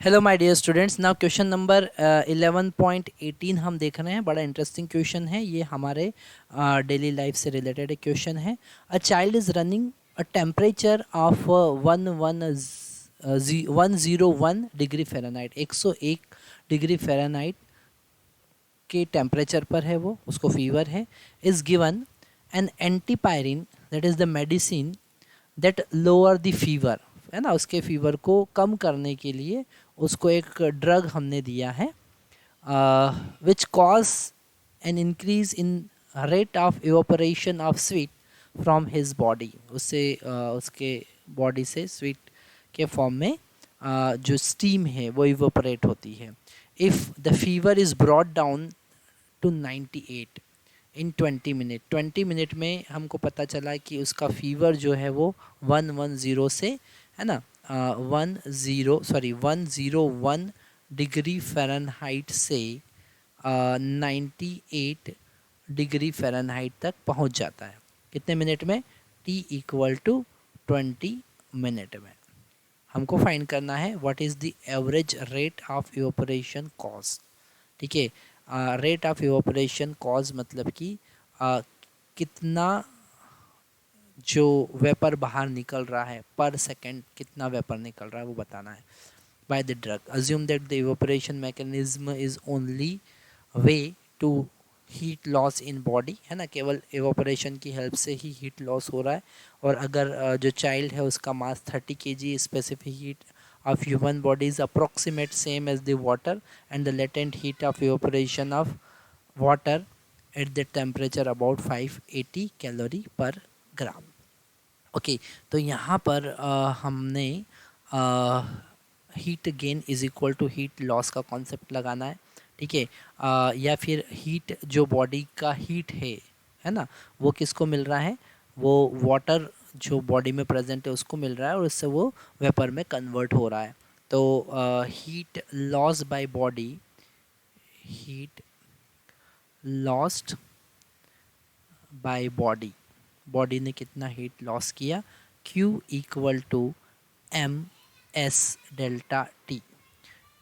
Hello my dear students, now question number 11.18 हम देख रहे हैं। बड़ा इंटरेस्टिंग क्वेश्चन है ये, हमारे डेली लाइफ से रिलेटेड एक क्वेश्चन है। A child is running a temperature of 101 degree Fahrenheit, 101 degree Fahrenheit के टेम्परेचर पर है वो, उसको फीवर है। Is given an antipyrine, that is the medicine that lower the fever, है ना, उसके फीवर को कम करने के लिए उसको एक ड्रग हमने दिया है, which cause an increase in rate of evaporation of sweet from his body. उससे उसके बॉडी से स्वीट के फॉर्म में जो स्टीम है वो इवापोरेट होती है। If the fever is brought down to 98 in 20 minute, 20 minute में हमको पता चला कि उसका फीवर जो है वो 110 से, है ना, 101 डिग्री फ़ारेनहाइट से 98 डिग्री फ़ारेनहाइट तक पहुंच जाता है। कितने मिनट में? T इक्वल टू 20 मिनट में। हमको फाइंड करना है what is the average rate of evaporation cause. ठीक है, रेट ऑफ इवापोरेशन कॉज मतलब कि कितना जो वेपर बाहर निकल रहा है पर सेकेंड, कितना वेपर निकल रहा है वो बताना है। By the drug assume that the evaporation mechanism is only way to heat loss in body, है ना, केवल इवापोरेशन की हेल्प से ही हीट लॉस हो रहा है। और अगर जो चाइल्ड है उसका मास 30 kg, specific heat of human body is approximate same as the water and the latent heat of evaporation of water at the temperature about 580 calorie per gram. Okay, तो यहाँ पर हमने heat gain is equal to heat loss का concept लगाना है। ठीक है, या फिर हीट जो बॉडी का हीट है ना, वो किसको मिल रहा है? वो वाटर जो बॉडी में प्रेजेंट है उसको मिल रहा है और उससे वो वेपर में कन्वर्ट हो रहा है। तो heat loss by body, heat lost by body, body ने कितना हीट लॉस किया? Q equal to m s delta t.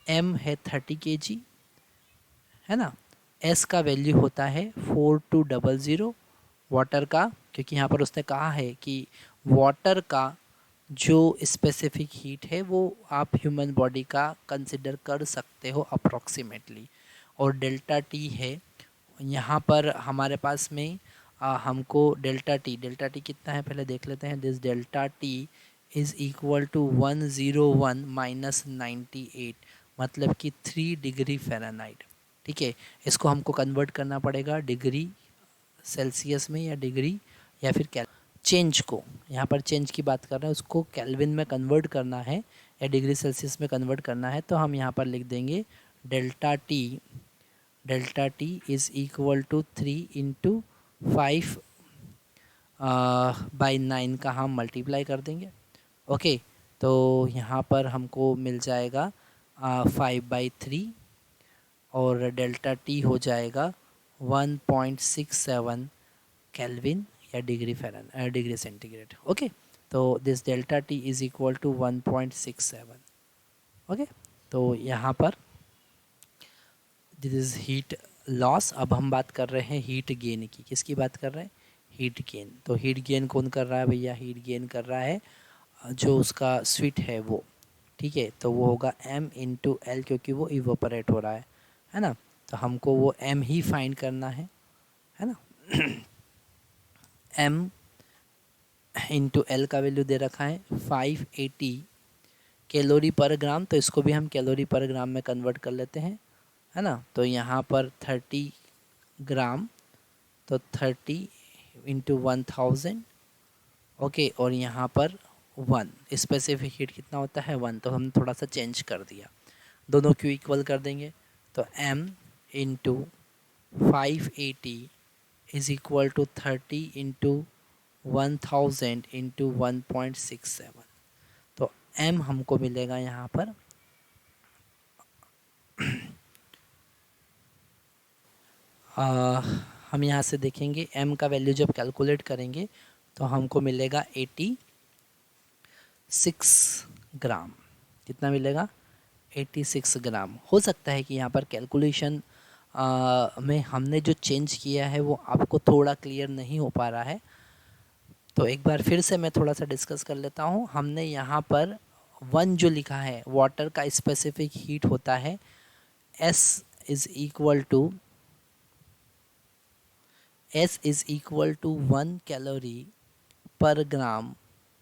M है 30 kg, है ना, S का वैल्यू होता है 4200 वाटर का, क्योंकि यहाँ पर उसने कहा है कि वाटर का जो स्पेसिफिक हीट है वो आप ह्यूमन बॉडी का कंसिडर कर सकते हो अप्रॉक्सीमेटली। और डेल्टा टी है यहाँ पर हमारे पास में, हमको डेल्टा टी कितना है पहले देख लेते हैं। This delta t is equal to 101 minus 98, मतलब कि 3 डिग्री फ़ारेनहाइट। ठीक है, इसको हमको कन्वर्ट करना पड़ेगा डिग्री सेल्सियस में या डिग्री, या फिर चेंज को, यहाँ पर चेंज की बात कर रहे हैं, उसको केल्विन में कन्वर्ट करना है या डिग्री सेल्सियस में कन्वर्ट करना है। तो हम यहाँ पर लिख देंगे delta t is equal to 3 into 5 by 9 का हम मल्टीप्लाई कर देंगे। ओके, तो यहाँ पर हमको मिल जाएगा 5/3 और डेल्टा टी हो जाएगा 1.67 केल्विन या डिग्री सेंटीग्रेड। ओके, तो this delta t is equal to 1.67। Okay, तो यहाँ पर दिस इज़ हीट लॉस। अब हम बात कर रहे हैं हीट गेन की। किसकी बात कर रहे हैं? Heat gain. तो हीट गेन कौन कर रहा है भैया? हीट गेन कर रहा है जो उसका स्वीट है वो। ठीक है, तो वो होगा M इंटू एल, क्योंकि वो इवोपरेट हो रहा है ना, तो हमको वो M ही फाइंड करना है ना। M इंटू एल का वैल्यू दे रखा है 580 कैलोरी पर ग्राम, तो इसको भी हम कैलोरी पर ग्राम में कन्वर्ट कर लेते हैं, है ना। तो यहाँ पर 30 ग्राम, तो 30 इंटू 1000। ओके, और यहाँ पर 1 स्पेसिफिक हीट कितना होता है? 1, तो हम थोड़ा सा चेंज कर दिया, दोनों क्यू इक्वल कर देंगे। तो M into 580 is equal to 30 into 1000 into 1.67। तो M हमको मिलेगा यहाँ पर हम यहाँ से देखेंगे M का वैल्यू जब कैलकुलेट करेंगे तो हमको मिलेगा 86 ग्राम। कितना मिलेगा? 86 ग्राम। हो सकता है कि यहाँ पर कैलकुलेशन में हमने जो चेंज किया है वो आपको थोड़ा क्लियर नहीं हो पा रहा है, तो एक बार फिर से मैं थोड़ा सा डिस्कस कर लेता हूँ। हमने यहाँ पर 1 जो लिखा है, वाटर का स्पेसिफिक हीट होता है S is equal to 1 calorie per gram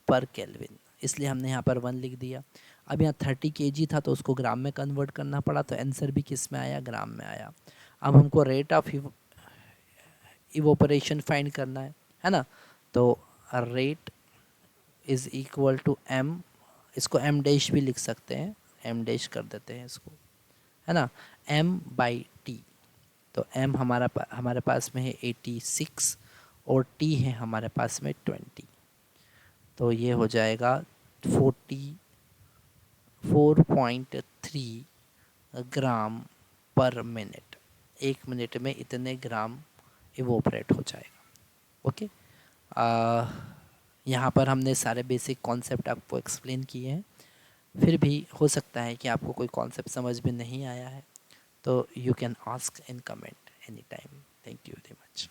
पर केल्विन, इसलिए हमने यहाँ पर 1 लिख दिया। अब यहाँ 30 kg था तो उसको ग्राम में कन्वर्ट करना पड़ा, तो आंसर भी किस में आया, ग्राम में आया। अब हमको रेट ऑफ इवोपरेशन फाइंड करना है ना, तो rate is equal to m, इसको एम डैश भी लिख सकते हैं, एम डैश कर देते हैं इसको, है ना, एम बाई टी। तो एम हमारे पास में है 86 और टी है हमारे पास में 20, तो ये हो जाएगा 44.3 ग्राम पर मिनट। 1 मिनट में इतने ग्राम इवोपरेट हो जाएगा। ओके, यहाँ पर हमने सारे बेसिक कॉन्सेप्ट आपको एक्सप्लेन किए हैं। फिर भी हो सकता है कि आपको कोई कॉन्सेप्ट समझ में नहीं आया है, तो you can ask in comment any time. Thank you very much.